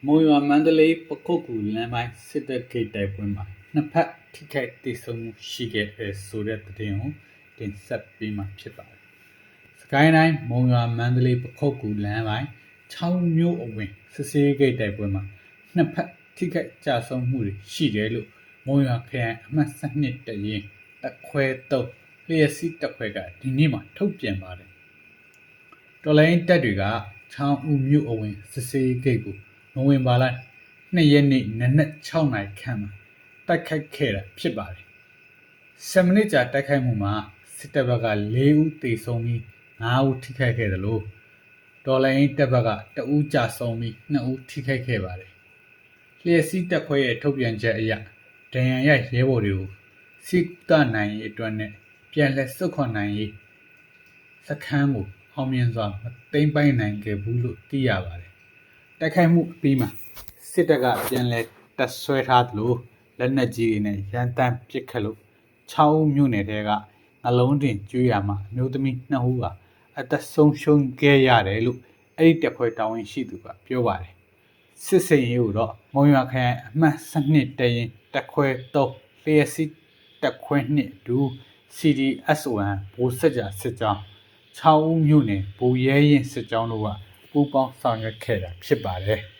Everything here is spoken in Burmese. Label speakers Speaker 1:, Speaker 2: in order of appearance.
Speaker 1: မုံရွာမန္တလေးပခုတ်ကူလမ်းပိုင်းစစ်တပ်ဂိတ်တိုက်ပွဲမှာနှစ်ဖက်ထိခိုက်ဒေဆုံးမှုရှိခဲ့တဲ့ဆိုတဲ့သတင်းကိုတင်ဆက်ပေးမှာဖြစ်ပါတယ်။စကိုင်းတိုင်းမုံရွာမန္တလေးပခုတ်ကူလမ်းပိုင်း6မြို့အဝင်စစ်စေးဂိတ်တိုက်ပွဲမှာနှစ်ဖက်ထိခိုက်ကြဆုံးမှုတွေရှိတယ်လို့မုံရွာခရိုင်အမှတ်7တရင်တက်ခွဲ3လျှက်စီးတက်ခွဲကဒီနေ့မှထုတ်ပြန်ပါတယ်။တော်လိုင်းတပ်တွေကချောင်းဦးမြို့အဝင်စစ်စေးဂိတ်ကိုနိုဝင်ဘာလ2ရက်နေ့နနက်6နာရီခန့်မှာတိုက်ခိုက်ခဲ့တာဖြစ်ပါတယ်။10မိနစ်ကြာတိုက်ခိုက်မှုမှာစစ်တပ်ဘက်က4ဦးသေဆုံးပြီး5ဦးထိခိုက်ခဲ့တယ်လို့ဒေါ်လာရင်းတပ်ဘက်က2ဦးကြာဆုံးပြီး2ဦးထိခိုက်ခဲ့ပါတယ်။လျှက်စီးတပ်ခွဲရဲ့ထုတ်ပြန်ချက်အရဒဏ်ရာရရဲဘော်တွေကိုစိတ်တနိုင်ရေးအတွက်နဲ့ပြန်လည်စုခွန်နိုင်ရေးစခန်းကိုအောင်မြင်စွာမသိမ်းပိုက်နိုင်ခဲ့ဘူးလို့သိရပါတယ်။တိုက်ခိုက်မှုအပြီးမှာစစ်တပ်ကပြန်လည်တပ်ဆွဲထားသလိုလက်နက်ကြီးတွေနဲ့ရန်တမ်းပစ်ခတ်လို့6ဦးမြို့နယ်တဲကနှလုံးတင်ကျွေးရမှာအမျိုးသမီး2ဦးကအသက်ဆုံးရှုံးခဲ့ရတယ်လို့အဲ့ဒီတပ်ဖွဲ့တာဝန်ရှိသူကပြောပါတယ်။စစ်စင်ရေးကိုတော့မုံရွာခရိုင်အမှတ်7တရင်တပ်ခွဲ3လျှက်စီးတပ်ခွဲ2ဒူ CDSON ဘိုးစက်ကြစစ်ကြောင်း6ဦးမြို့နယ်ဘူရဲရင်စစ်ကြောင်းတို့ကပူးပေါင်းဆောင်ရွက်ခဲ့တာဖြစ်ပါတယ်။